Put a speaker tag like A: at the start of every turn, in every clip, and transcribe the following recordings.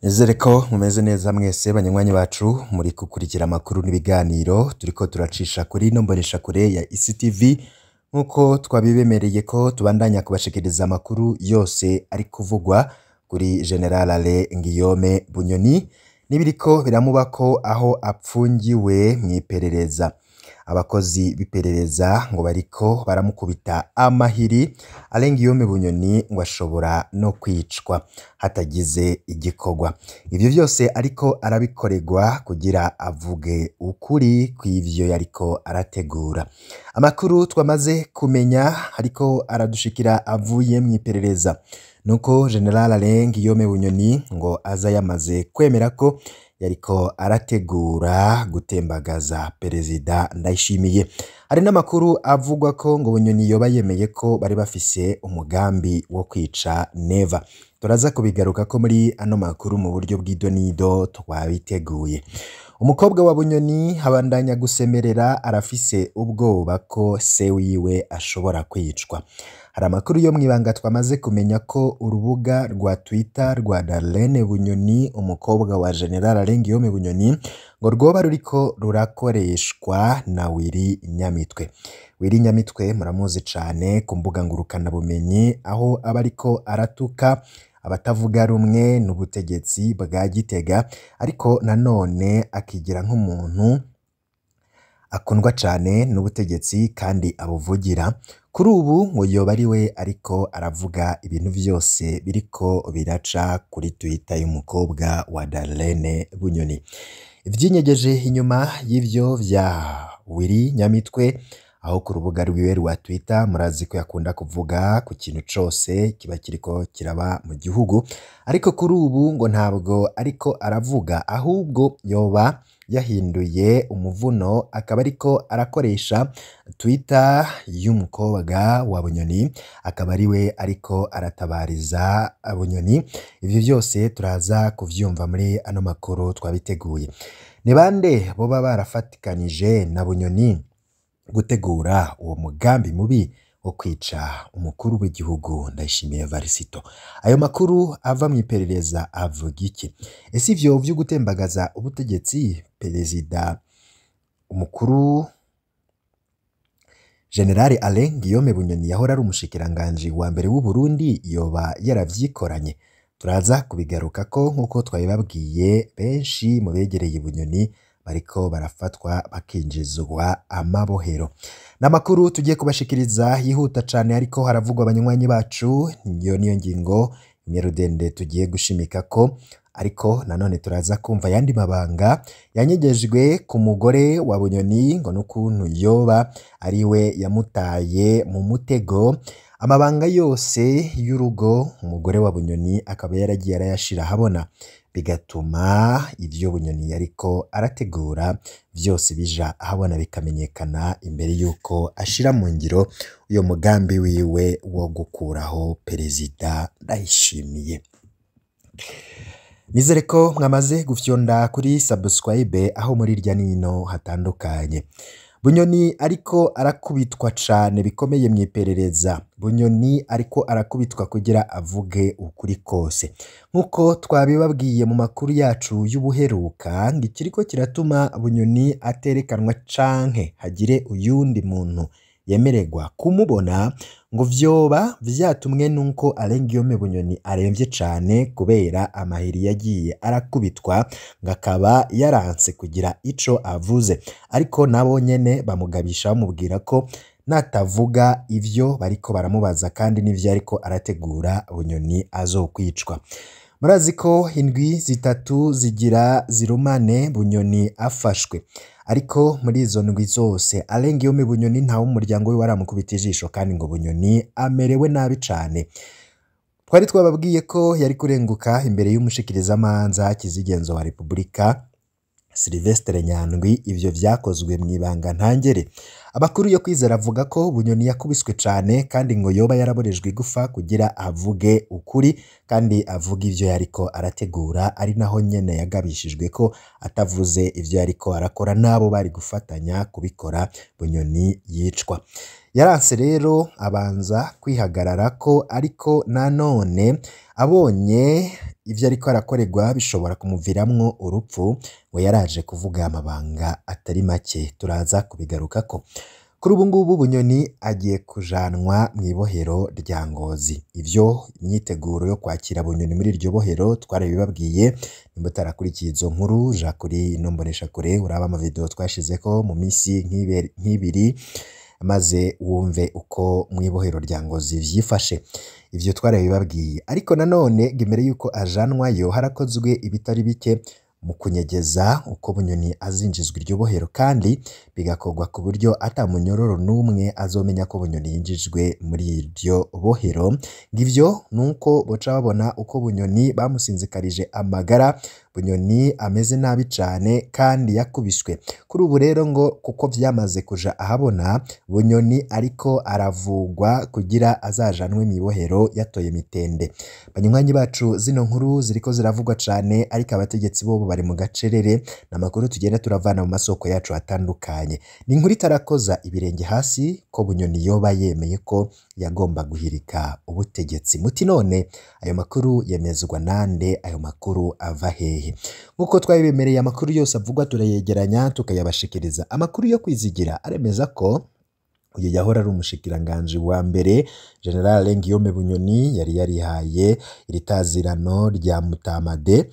A: Nizere ko mumeze neza mwese banywanyi bacu muri gukurikira amakuru n'ibiganiro turiko turacisha kuri ino mboneshakure ya ICTV nkuko twabibemereye ko tubandanya kubashikiriza amakuru yose ari kuvugwa kuri General Alain Guillaume Bunyoni nibiriko biramubako aho apfungiwe mw'iperereza. Abakozi b'iperereza ngo bariko baramukubita amahiri Alain Guillaume Bunyoni ngo ashobora no kwicwa hatagize igikorwa. Ivyo vyose ariko arabikoregwa kugira avuge ukuri kw'ivyo yariko arategura. Amakuru twamaze kumenya ariko aradushikira avuye mw'iperereza nuko General Alain Guillaume Bunyoni ngo aza yamaze kwemera ko yariko arategura gutembagaza Perezida Ndayishimiye. Hari n'amakuru avugwa ko ngo Bunyoni yoba yemeye ko bari bafise umugambi wo kwica Neva. Turaza kubigaruka ko muri ano makuru mu buryo bw'idonido twabiteguye. Umukobwa wa Bunyoni habandanya gusemerera arafise ubwoba ko se wiwe ashobora kwicwa. Hari amakuru yo mwibanga twamaze kumenya ko urubuga rwa Twitter rwa Darlene Bunyoni umukobwa wa General Alain Guillaume Bunyoni ngo rwoba ruriko rurakoreshwa na Willy Nyamitwe. Willy Nyamitwe muramuzi cane ku mbuga ngurukana bumenyi aho aba ariko aratuka abatavuga rumwe n'ubutegetsi bwa Gitega ariko nanone akigira nk'umuntu akundwa cane n'ubutegetsi kandi abuvugira. Kuri ubu ngo yoba ari we ariko aravuga ibintu vyose biriko biraca kuri Twitter y'umukobwa wa Darlene Bunyoni. Ivyinyegeje inyuma y'ivyo vya Willy Nyamitwe aho ku rubuga rwiwe rwa Twitter murazi ko yakunda kuvuga ku kintu cose kiba kiriko kiraba mu gihugu, ariko kuri ubu ngo ntabwo ariko aravuga ahubwo yoba yahinduye umuvuno akaba ariko arakoresha Twitter y'umukobwa wa Bunyoni akaba ari we ariko aratabariza Bunyoni. Ivyo vyose turaza kuvyumva muri ano makuru twabiteguye. Ni bande boba barafatikanije na Bunyoni gutegura uwo mugambi mubi wo kwica umukuru w'igihugu Ndayishimiye Varisito? Ayo makuru ava mw'iperereza avuga iki? Ese ivyo vyo gutembagaza ubutegetsi Perezida umukuru General Alain Guillaume Bunyoni yahora ari umushikiranganji wa mbere w'u Burundi yoba yaravyikoranye? Turaza kubigaruka ko nkuko twabibabwiye benshi mu begereye Bunyoni bariko barafatwa bakinjizwa amabohero. N'amakuru tugiye kubashikiriza yihuta cane ariko haravugwa abanywanyi bacu, niyo ngingo nyerudende tugiye gushimika ko, ariko nanone turaza kumva yandi mabanga yanyegejwe ku mugore wa Bunyoni ngo n'ukuntu yoba ari we yamutaye mu mutego. Amabanga yose y'urugo umugore wa Bunyoni akaba yaragiye arayashira habona, bigatuma ivyo Bunyoni yariko arategura vyose bija ahabona bikamenyekana imbere yuko ashira mu ngiro uyo mugambi wiwe wo gukuraho Perezida Ndayishimiye. Nizere ko mwamaze gufyonda kuri subscribe aho muri irya nino hatandukanye. Bunyoni ariko arakubitwa cane bikomeye mw'iperereza. Bunyoni ariko arakubitwa kugira avuge ukuri kose. Nkuko twabibabwiye mu makuru yacu y'ubuheruka, ngikiriko kiratuma Bunyoni aterekanwa canke hagire uyundi muntu yemererwa kumubona ngo vyoba vyatumwe nuko Alain Guillaume Bunyoni aremvye cane kubera amahiri yagiye arakubitwa ngakaba yaranse kugira ico avuze, ariko nabo nyene bamugabisha bamubwira ko natavuga ivyo bariko baramubaza kandi n'ivyo ariko arategura Bunyoni azokwicwa. Murazi ko indwi zitatu zigira zirumane Bunyoni afashwe, ariko muri izo ndwi zose Alain Guillaume Bunyoni ntawe umuryango we waramukubita ijisho kandi ngo Bunyoni amerewe nabi cane. Twari twababwiye ko yari kurenguka imbere y'umushikirizamanza kizigenzo wa Republika Sylvestre Nyandwi, ivyo vyakozwe mwibanga ntangere. Abakuru yo kwizera avuga ko Bunyoni yakubiswe cane kandi ngo yoba yaraborejwe igufa kugira avuge ukuri kandi avuga ivyo yariko arategura, ari naho nyene yagabishijwe ko atavuze ivyo yariko arakora nabo bari gufatanya kubikora Bunyoni yicwa. Yaranse rero abanza kwihagarara ko, ariko nanone abonye ivyo ariko arakorerwa bishobora kumuviramwo urupfu, ngo yaraje kuvuga amabanga atari make turaza kubigarukako. Kuri ubu ngubu Bunyoni agiye kujanwa mw'ibohero rya Ngozi. Ivyo imyiteguro yo kwakira Bunyoni muri iryo bohero twarabibabwiye, nimba utarakurikiye izo nkuru ja kuri ino mboneshakure uraba amavideo twashizeko mu misi nk'ibiri maze wumve uko mw'ibohero rya Ngozi vyifashe. Ivyo twarabibabwiye, ariko nanone imbere yuko ajanwayo harakozwe ibitari bike mu kunyegeza uko Bunyoni azinjizwa iryo bohero, kandi bigakorwa ku buryo ata munyororo n'umwe azomenya ko Bunyoni yinjijwe muri iryo bohero. Ngivyo nuko boca babona uko Bunyoni bamusinzikarije amagara, Bunyoni ameze nabi cane kandi yakubiswe. Kuri ubu rero ngo kuko vyamaze kuja ahabona, Bunyoni ariko aravugwa kugira azajanwe mw'ibohero yatoye mitende. Banywanyi bacu, zino nkuru ziriko ziravugwa cane, ariko abategetsi bobo bari mu gacerere. N'amakuru tugenda turavana mu masoko yacu atandukanye. Ni inkuru itarakoza ibirenge hasi ko Bunyoni yoba yemeye ko yagomba guhirika ubutegetsi. Muti none ayo makuru yemezwa nande? Ayo makuru ava hehe? Nkuko twabibemereye, amakuru yose avugwa turayegeranya tukayabashikiriza. Amakuru yo kwizigira aremeza ko uyu yahora ari umushikiranganje wa mbere General Guillaume Bunyoni yari yarihaye iritazirano rya Mutamade,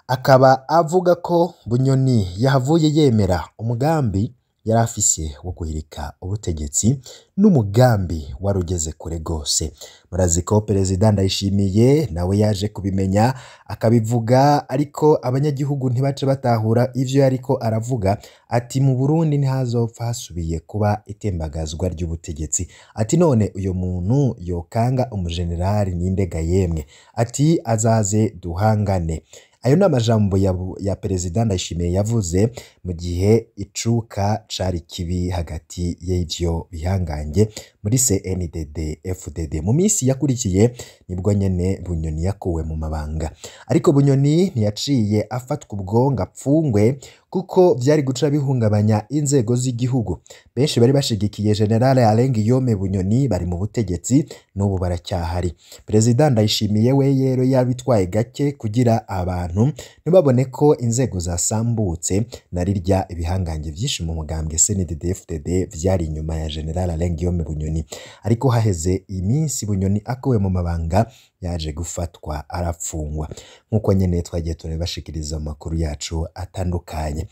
A: akaba avuga ko Bunyoni yahavuye yemera umugambi yari afise wo guhirika ubutegetsi, n'umugambi wari ugeze kure gose. Murazi ko Perezida Ndayishimiye nawe yaje kubimenya akabivuga, ariko abanyagihugu ntibace batahura ivyo yariko aravuga. Ati mu Burundi ntihazopfa hasubiye kuba itembagazwa ry'ubutegetsi. Ati none uyo muntu yokanga umujenerali n'indega yemwe, ati azaze duhangane. Ayo ni amajambo ya Perezida Ndayishimiye yavuze mu gihe icuka cari kibi hagati y'ivyo bihangange muri CNDD FDD. Mu misi yakurikiye nibwo nyene Bunyoni yakuwe mu mabanga, ariko Bunyoni ntiyaciye afatwa ubwo ngo apfungwe, kuko vyari guca bihungabanya inzego z'igihugu. Benshi bari bashigikiye General Guillaume Bunyoni bari mu butegetsi, n'ubu baracyahari. Perezida Ndayishimiye we yero yabitwaye gake kugira abantu ntibabone ko inzego zasambutse, na rirya ibihangange vyinshi mu mugambwe CNDD FDD vyari inyuma ya General Guillaume Bunyoni. Ariko haheze iminsi Bunyoni akuwe mu mabanga yaje gufatwa arafungwa, nkuko nyene twagiye turabashikiriza amakuru yacu atandukanye.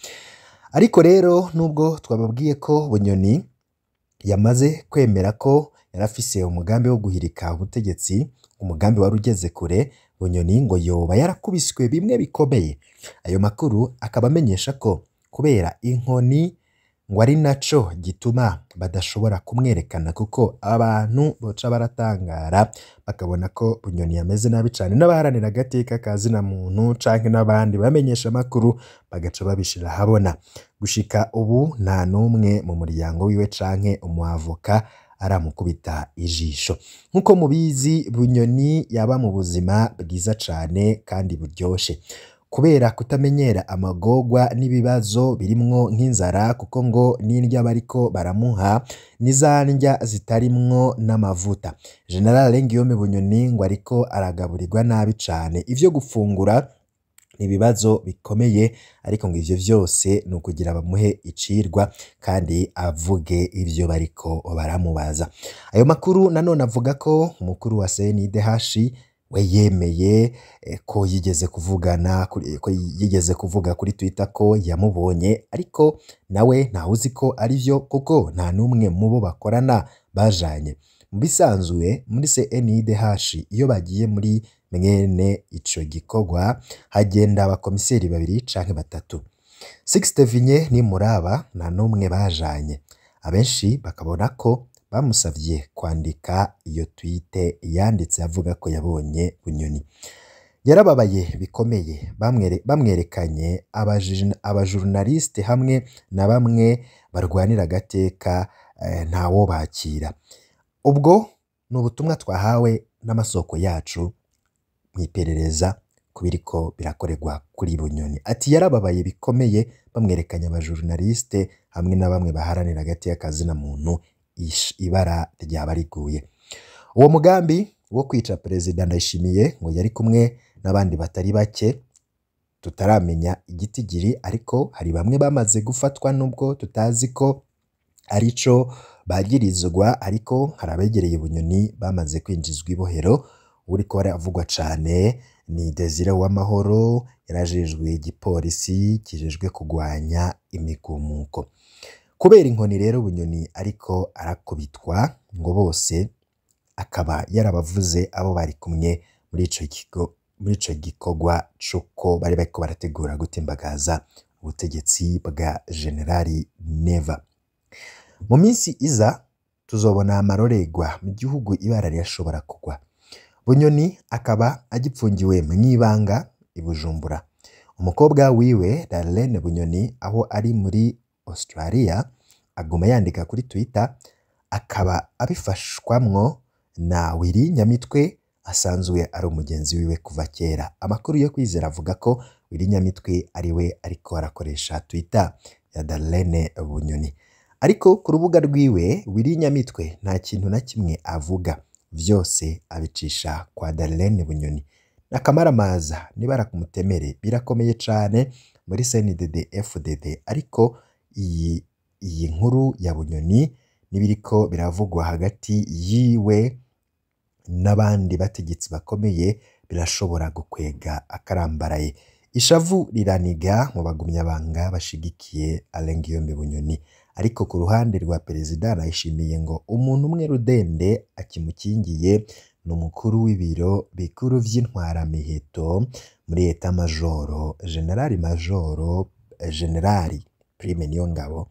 A: Ariko rero nubwo twababwiye ko Bunyoni yamaze kwemera ko yarafise umugambi wo guhirika ubutegetsi, umugambi wari ugeze kure, Bunyoni ngo yoba yarakubiswe bimwe bikomeye. Ayo makuru akaba amenyesha ko kubera inkoni ngo ari naco gituma badashobora kumwerekana, kuko abantu boca baratangara bakabona ko Bunyoni yameze nabi cane, n'abaharanira agateka ka zina muntu canke n'abandi bamenyesha amakuru bagaca babishira habona. Gushika ubu nta numwe mu muryango wiwe canke umuavoka aramukubita ijisho. Nkuko mubizi, Bunyoni yaba mu buzima bwiza cane kandi buryoshe, kubera kutamenyera amagorwa n'ibibazo birimwo nk'inzara, kuko ngo n'indya bariko baramuha nizandya zitarimwo n'amavuta. General Guillaume Bunyoni ngo ariko aragaburirwa nabi cane, ivyo gufungura ibibazo bikomeye, ariko ngo ivyo vyose ni ukugira bamuhe icirwa kandi avuge ivyo bariko baramubaza. Ayo makuru nanone avuga ko umukuru wa CNDH we yemeye ko yigeze kuvuga kuri Twitter ko yamubonye, ariko nawe ntawuzi ko ari vyo, kuko nta numwe mubo bakorana bajanye. Mu bisanzwe muri CNDH iyo bagiye muri mwene ico gikorwa hagenda abakomiseri babiri canke batatu. Sixte Vinye ni muraba nta numwe bajanye. Abenshi bakabona ko bamusavye kwandika iyo tweet yanditse avuga ko yabonye Bunyoni. Yarababaye bikomeye, bamwerekanye abajournaliste hamwe na bamwe barwanira agateka ntawo bakira. Ubwo n'ubutumwa twahawe n'amasoko yacu mwiperereza kubiriko birakorerwa kuri Bunyoni. Ati yarababaye bikomeye, bamwerekanye abajournaliste hamwe na bamwe baharanira agateka ka zina muntu, ibara ryaba riguye. Uwo mugambi wo kwica Perezida Ndayishimiye ngo yari kumwe n'abandi batari bake tutaramenya igitigiri, ariko hari bamwe bamaze gufatwa nubwo tutazi ko arico bagirizwa, ariko hari abegereye Bunyoni bamaze kwinjizwa ibohero. Uriko aravugwa cane ni Desire Uwamahoro, yarajejwe igipolisi kijejwe kugwanya imigumuko. Kubera inkoni rero Bunyoni ariko arakubitwa, ngo bose akaba yarabavuze abo bari kumwe muri ico gikorwa cuko bari bariko barategura gutembagaza ubutegetsi bwa Generali Neva. Mu minsi iza tuzobona amarorerwa mu gihugu ibara rirashobora kugwa. Bunyoni akaba agipfungiwe mw'ibanga i Bujumbura. Umukobwa wiwe Darlene Bunyoni aho ari muri Australia aguma yandika kuri Twitter, akaba abifashwamwo na Willy Nyamitwe asanzwe ari umugenzi wiwe kuva kera. Amakuru yo kwizera avuga ko Willy Nyamitwe ariwe ariko arakoresha Twitter ya Darlene Bunyoni. Ariko ku rubuga rwiwe Willy Nyamitwe nta kintu na kimwe avuga, vyose abicisha kwa Darlene Bunyoni. Nakamaramaza nibara kumutemere birakomeye cane muri CNDD FDD, ariko iyi nkuru ya Bunyoni nibiriko biravugwa hagati yiwe n'abandi bategetsi bakomeye birashobora gukwega akarambaraye. Ishavu riraniga mu bagumyabanga bashigikiye Alain Guillaume Bunyoni, ariko ku ruhande rwa Perezida Ndayishimiye ngo umuntu umwe rudende akimukingiye n'umukuru w'ibiro bikuru vy'intwaramiheto muri Eta Majoro Generali Prime Niyongabo.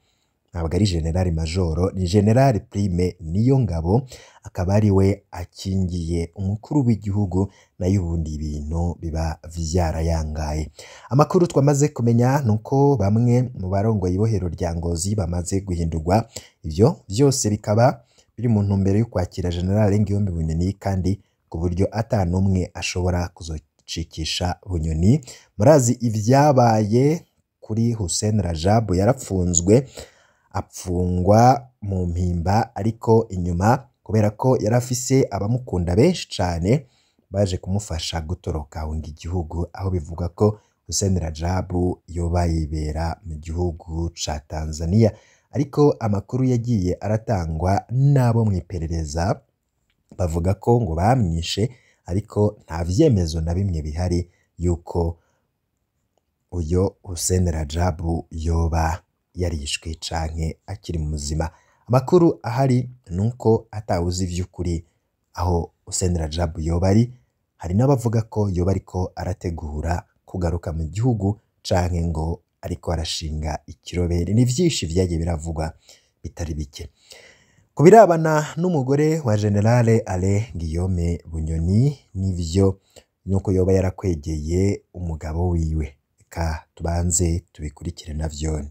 A: Ntabwo ari Generali Majoro, ni Generali Prime Niyongabo, akaba ari we akingiye umukuru w'igihugu, nayo ubundi ibintu biba vyarayangaye. Amakuru twamaze kumenya nuko bamwe mu barongoye ibohero rya Ngozi bamaze guhindurwa. Ivyo vyose bikaba biri mu ntumbero yo kwakira General Guillaume Bunyoni, kandi ku buryo atanumwe ashobora kuzocikisha Bunyoni. Murazi ivyabaye kuri Hussein Rajab, yarapfunzwe apfungwa mu mpimba, ariko inyuma kubera ko yarafise abamukunda benshi cane baje kumufasha gutoroka ahunga igihugu, aho bivuga ko Hussein Rajab yoba yibera mu gihugu ca Tanzania. Ariko amakuru yagiye aratangwa nabo mwiperereza bavuga ko ngo bamwishe, ariko nta vyemezo na bimwe bihari yuko uyo Hussein Rajab yoba yarishwe canke akiri muzima. Amakuru ahari nuko atawuzi vy'ukuri aho Hussein Rajab yoba ari. Hari n'abavuga ko yoba ariko arategura kugaruka mu gihugu canke ngo ariko arashinga ikiroberi. Ni vyinshi vyagiye biravugwa bitari bike ku birabana n'umugore wa General Alain Guillaume Bunyoni, nivyo nuko yoba yarakwegeye umugabo wiwe. Ka tubanze tubikurikire navyone.